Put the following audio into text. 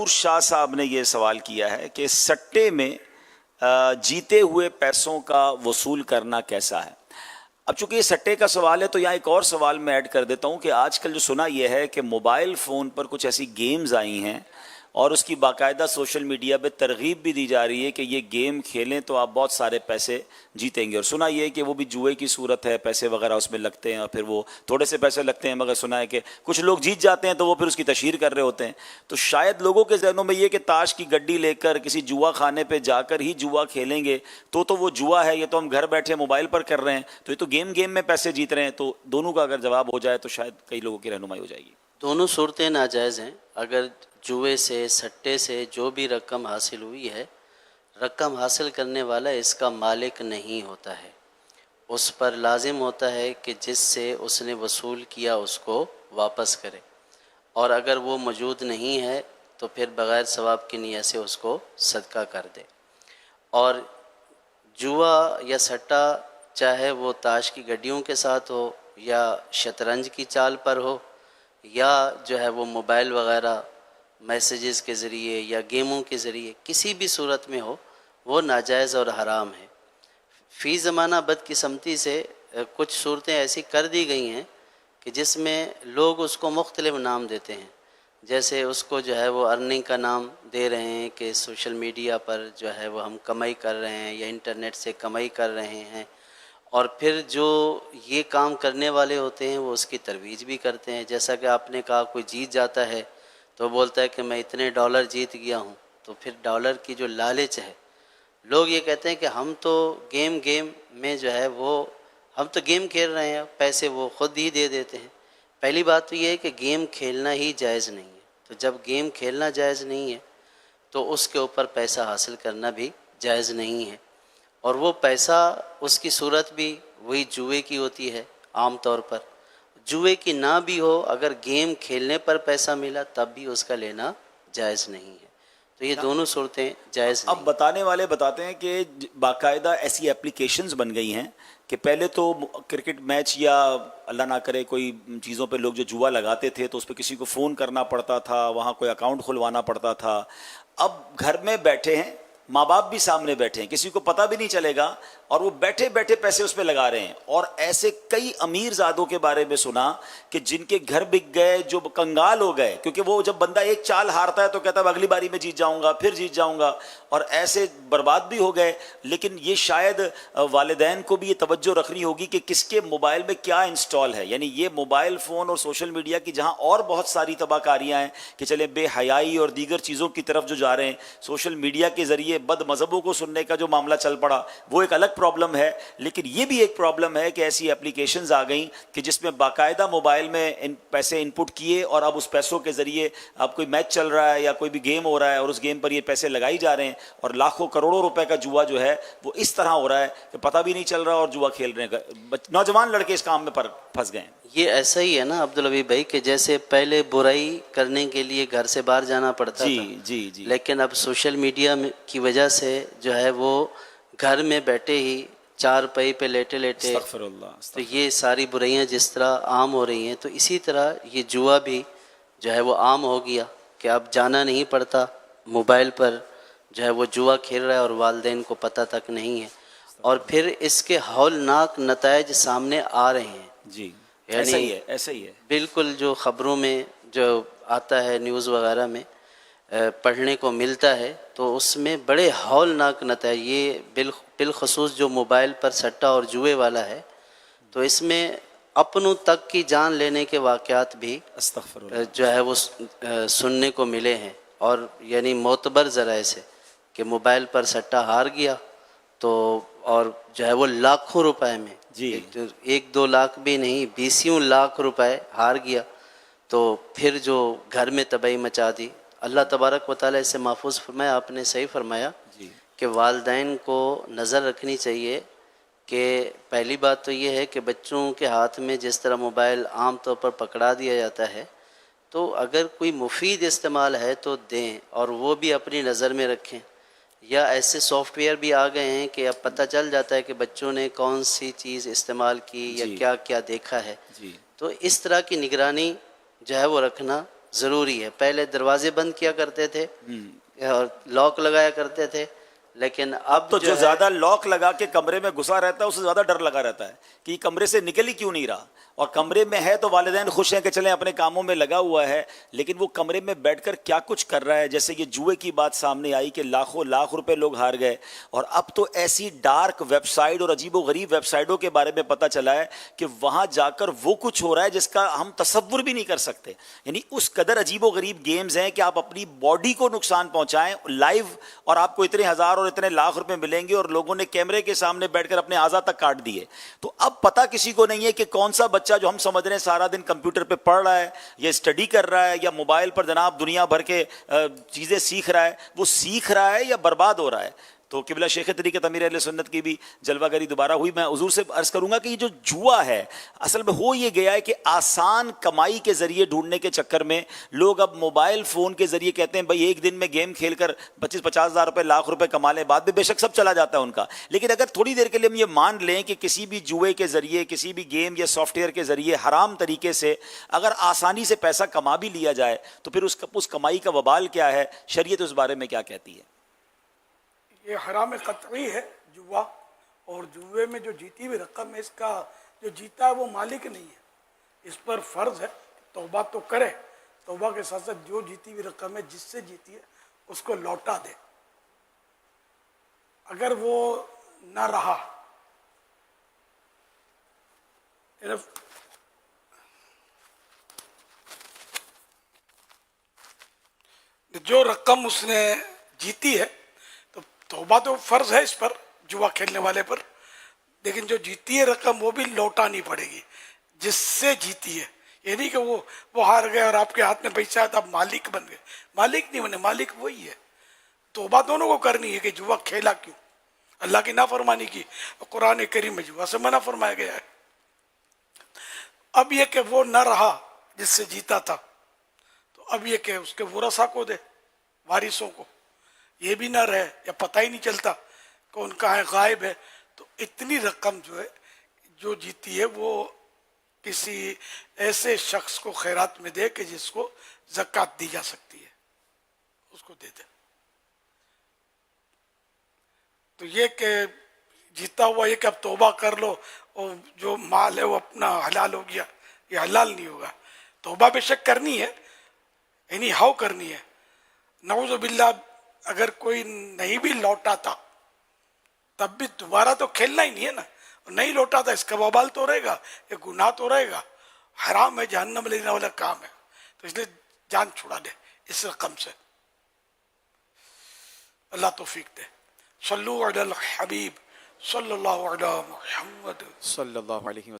منصور شاہ صاحب نے یہ سوال کیا ہے کہ سٹے میں جیتے ہوئے پیسوں کا وصول کرنا کیسا ہے. اب چونکہ یہ سٹے کا سوال ہے تو یہاں ایک اور سوال میں ایڈ کر دیتا ہوں کہ آج کل جو سنا یہ ہے کہ موبائل فون پر کچھ ایسی گیمز آئی ہیں اور اس کی باقاعدہ سوشل میڈیا پہ ترغیب بھی دی جا رہی ہے کہ یہ گیم کھیلیں تو آپ بہت سارے پیسے جیتیں گے. اور سنا یہ ہے کہ وہ بھی جوئے کی صورت ہے, پیسے وغیرہ اس میں لگتے ہیں اور پھر وہ تھوڑے سے پیسے لگتے ہیں, مگر سنا ہے کہ کچھ لوگ جیت جاتے ہیں تو وہ پھر اس کی تشہیر کر رہے ہوتے ہیں. تو شاید لوگوں کے ذہنوں میں یہ کہ تاش کی گڈی لے کر کسی جوا خانے پہ جا کر ہی جوا کھیلیں گے تو وہ جوا ہے, یہ تو ہم گھر بیٹھے موبائل پر کر رہے ہیں, تو یہ تو گیم میں پیسے جیت رہے ہیں. تو دونوں کا اگر جواب ہو جائے تو شاید کئی لوگوں کی رہنمائی ہو جائے گی. دونوں صورتیں ناجائز ہیں. اگر جوئے سے سٹے سے جو بھی رقم حاصل ہوئی ہے, رقم حاصل کرنے والا اس کا مالک نہیں ہوتا ہے. اس پر لازم ہوتا ہے کہ جس سے اس نے وصول کیا اس کو واپس کرے, اور اگر وہ موجود نہیں ہے تو پھر بغیر ثواب کی نیت سے اس کو صدقہ کر دے. اور جوا یا سٹا چاہے وہ تاش کی گڈیوں کے ساتھ ہو یا شطرنج کی چال پر ہو یا جو ہے وہ موبائل وغیرہ میسیجز کے ذریعے یا گیموں کے ذریعے, کسی بھی صورت میں ہو, وہ ناجائز اور حرام ہے. فی زمانہ بدقسمتی سے کچھ صورتیں ایسی کر دی گئی ہیں کہ جس میں لوگ اس کو مختلف نام دیتے ہیں. جیسے اس کو جو ہے وہ ارننگ کا نام دے رہے ہیں کہ سوشل میڈیا پر جو ہے وہ ہم کمائی کر رہے ہیں یا انٹرنیٹ سے کمائی کر رہے ہیں, اور پھر جو یہ کام کرنے والے ہوتے ہیں وہ اس کی ترویج بھی کرتے ہیں. جیسا کہ آپ نے کہا کوئی جیت جاتا ہے تو بولتا ہے کہ میں اتنے ڈالر جیت گیا ہوں, تو پھر ڈالر کی جو لالچ ہے, لوگ یہ کہتے ہیں کہ ہم تو گیم میں جو ہے وہ ہم تو گیم کھیل رہے ہیں, پیسے وہ خود ہی دے دیتے ہیں. پہلی بات تو یہ ہے کہ گیم کھیلنا ہی جائز نہیں ہے. تو جب گیم کھیلنا جائز نہیں ہے تو اس کے اوپر پیسہ حاصل کرنا بھی جائز نہیں ہے. اور وہ پیسہ اس کی صورت بھی وہی جوئے کی ہوتی ہے عام طور پر. جوئے کی نہ بھی ہو, اگر گیم کھیلنے پر پیسہ ملا تب بھی اس کا لینا جائز نہیں ہے. تو یہ دونوں صورتیں جائز نہیں. اب بتانے والے بتاتے ہیں کہ باقاعدہ ایسی اپلیکیشنز بن گئی ہیں کہ پہلے تو کرکٹ میچ یا اللہ نہ کرے کوئی چیزوں پہ لوگ جو جوا لگاتے تھے تو اس پہ کسی کو فون کرنا پڑتا تھا, وہاں کوئی اکاؤنٹ کھلوانا پڑتا تھا. اب گھر میں بیٹھے ہیں, ماں باپ بھی سامنے بیٹھے ہیں, کسی کو پتہ بھی نہیں چلے گا, اور وہ بیٹھے بیٹھے پیسے اس پہ لگا رہے ہیں. اور ایسے کئی امیر زادوں کے بارے میں سنا کہ جن کے گھر بک گئے, جو کنگال ہو گئے, کیونکہ وہ جب بندہ ایک چال ہارتا ہے تو کہتا ہے اگلی باری میں جیت جاؤں گا, پھر جیت جاؤں گا, اور ایسے برباد بھی ہو گئے. لیکن یہ شاید والدین کو بھی یہ توجہ رکھنی ہوگی کہ کس کے موبائل میں کیا انسٹال ہے. یعنی یہ موبائل فون اور سوشل میڈیا کی جہاں اور بہت ساری تباہ کاریاں ہیں کہ چلے بے حیائی اور دیگر چیزوں کی طرف جو جا رہے ہیں, سوشل میڈیا کے ذریعے بد مذہبوں کو سننے کا جو معاملہ چل پڑا وہ ایک الگ پرابلم ہے. لیکن یہ بھی ایک پرابلم ہے کہ ایسی اپلیکیشنز آ گئیں کہ جس میں باقاعدہ موبائل میں پیسے انپٹ کیے اور اب اس پیسوں کے ذریعے اب کوئی میچ چل رہا ہے یا کوئی بھی گیم ہو رہا ہے اور اس گیم پر یہ پیسے لگائی جا رہے ہیں, اور لاکھوں کروڑوں روپے کا جوا جو ہے وہ اس طرح ہو رہا ہے کہ پتہ بھی نہیں چل رہا اور جوا کھیل رہے ہیں. نوجوان لڑکے اس کام میں پھنس گئے ہیں. یہ ایسا ہی ہے نا عبدالحبیب بھائی کہ جیسے پہلے برائی کرنے کے لیے گھر سے باہر جانا پڑتا تھا, جی لیکن اب سوشل میڈیا کی وجہ سے جو ہے وہ گھر میں بیٹھے ہی چار پائی پہ لیٹے استغفر اللہ. تو یہ ساری برائیاں جس طرح عام ہو رہی ہیں, تو اسی طرح یہ جوا بھی جو ہے وہ عام ہو گیا کہ اب جانا نہیں پڑتا, موبائل پر جو ہے وہ جوا کھیل رہا ہے اور والدین کو پتہ تک نہیں ہے, اور پھر اس کے ہولناک نتائج سامنے آ رہے ہیں. جی یعنی ایسا ہی ہے بالکل جو خبروں میں جو آتا ہے نیوز وغیرہ میں پڑھنے کو ملتا ہے, تو اس میں بڑے ہولناک نتائج, یہ بالخصوص جو موبائل پر سٹا اور جوئے والا ہے, تو اس میں اپنوں تک کی جان لینے کے واقعات بھی استغفر اللہ جو ہے وہ سننے کو ملے ہیں. اور یعنی معتبر ذرائع سے کہ موبائل پر سٹا ہار گیا تو اور جو ہے وہ لاکھوں روپے میں, ایک دو لاکھ بھی نہیں, 20 لاکھ روپے ہار گیا, تو پھر جو گھر میں تباہی مچا دی. اللہ تبارک و تعالیٰ اس سے محفوظ فرمایا. آپ نے صحیح فرمایا کہ والدین کو نظر رکھنی چاہیے کہ پہلی بات تو یہ ہے کہ بچوں کے ہاتھ میں جس طرح موبائل عام طور پر پکڑا دیا جاتا ہے, تو اگر کوئی مفید استعمال ہے تو دیں, اور وہ بھی اپنی نظر میں رکھیں. یا ایسے سافٹ ویئر بھی آ گئے ہیں کہ اب پتہ چل جاتا ہے کہ بچوں نے کون سی چیز استعمال کی یا کیا کیا دیکھا ہے. تو اس طرح کی نگرانی جو ہے وہ رکھنا ضروری ہے. پہلے دروازے بند کیا کرتے تھے اور لاک لگایا کرتے تھے، لیکن اب تو جو زیادہ لاک لگا کے کمرے میں گھسا رہتا ہے اسے زیادہ ڈر لگا رہتا ہے کہ یہ کمرے سے نکل ہی کیوں نہیں رہا. اور کمرے میں ہے تو والدین خوش ہیں کہ چلیں اپنے کاموں میں لگا ہوا ہے، لیکن وہ کمرے میں بیٹھ کر کیا کچھ کر رہا ہے. جیسے یہ جوئے کی بات سامنے آئی کہ لاکھوں لاکھ روپے لوگ ہار گئے، اور اب تو ایسی ڈارک ویب سائٹ اور عجیب و غریب ویب سائٹوں کے بارے میں پتہ چلا ہے کہ وہاں جا کر وہ کچھ ہو رہا ہے جس کا ہم تصور بھی نہیں کر سکتے. یعنی اس قدر عجیب و غریب گیمز ہیں کہ آپ اپنی باڈی کو نقصان پہنچائیں لائیو، اور آپ کو اتنے ہزار اور اتنے لاکھ روپے ملیں گے، اور لوگوں نے کیمرے کے سامنے بیٹھ کر اپنے اعضاء تک کاٹ دیے. تو اب پتہ کسی کو نہیں ہے کہ کون سا بچہ جو ہم سمجھ رہے ہیں سارا دن کمپیوٹر پہ پڑھ رہا ہے یا اسٹڈی کر رہا ہے یا موبائل پر جناب دنیا بھر کے چیزیں سیکھ رہا ہے، وہ سیکھ رہا ہے یا برباد ہو رہا ہے. تو قبلہ شیخ طریقت امیر اہل سنت کی بھی جلوہ گری دوبارہ ہوئی. میں حضور سے عرض کروں گا کہ یہ جو جوا ہے اصل میں ہو یہ گیا ہے کہ آسان کمائی کے ذریعے ڈھونڈنے کے چکر میں لوگ اب موبائل فون کے ذریعے کہتے ہیں بھائی ایک دن میں گیم کھیل کر 25-50 ہزار روپے لاکھ روپے کما لیں. بعد میں بے شک سب چلا جاتا ہے ان کا، لیکن اگر تھوڑی دیر کے لیے ہم یہ مان لیں کہ کسی بھی جوئے کے ذریعے، کسی بھی گیم یا سافٹ ویئر کے ذریعے حرام طریقے سے اگر آسانی سے پیسہ کما بھی لیا جائے تو پھر اس کمائی کا وبال کیا ہے، شریعت اس بارے میں کیا کہتی ہے؟ یہ حرام قطعی ہے جوا، اور جوے میں جو جیتی ہوئی رقم ہے اس کا جو جیتا ہے وہ مالک نہیں ہے. اس پر فرض ہے توبہ تو کرے، توبہ کے ساتھ ساتھ جو جیتی ہوئی رقم ہے جس سے جیتی ہے اس کو لوٹا دے. اگر وہ نہ رہا، جو رقم اس نے جیتی ہے تو توبہ تو فرض ہے اس پر جوا کھیلنے والے پر، لیکن جو جیتی ہے رقم وہ بھی لوٹانی پڑے گی جس سے جیتی ہے. یہ نہیں کہ وہ ہار گئے اور آپ کے ہاتھ میں پیسہ ہے تو آپ مالک بن گئے. مالک نہیں بنے، مالک وہی ہے. توبہ دونوں کو کرنی ہے کہ جوا کھیلا کیوں، اللہ کی نافرمانی کی. قرآن کریم میں جوا سے منع فرمایا گیا ہے. اب یہ کہ وہ نہ رہا جس سے جیتا تھا، تو اب یہ کہ اس کے ورثاء کو دے، وارثوں کو. یہ بھی نہ رہے یا پتہ ہی نہیں چلتا کون کہاں ہے، غائب ہے، تو اتنی رقم جو ہے جو جیتی ہے وہ کسی ایسے شخص کو خیرات میں دے کہ جس کو زکوٰۃ دی جا سکتی ہے، اس کو دے دے. تو یہ کہ جیتا ہوا یہ کہ اب توبہ کر لو اور جو مال ہے وہ اپنا حلال ہو گیا، یہ حلال نہیں ہوگا. توبہ بے شک کرنی ہے، یعنی ہاؤ کرنی ہے. نعوذ باللہ اگر کوئی نہیں بھی لوٹا تھا تب بھی دوبارہ تو کھیلنا ہی نہیں ہے نا. نہیں لوٹا تھا اس کا وبال تو رہے گا، یہ گناہ تو رہے گا، حرام ہے، جہنم لینے والا کام ہے. تو اس لیے جان چھڑا دے اس رقم سے. اللہ توفیق دے. صلو علی الحبیب صلی اللہ علی محمد صلی اللہ علیہ وسلم.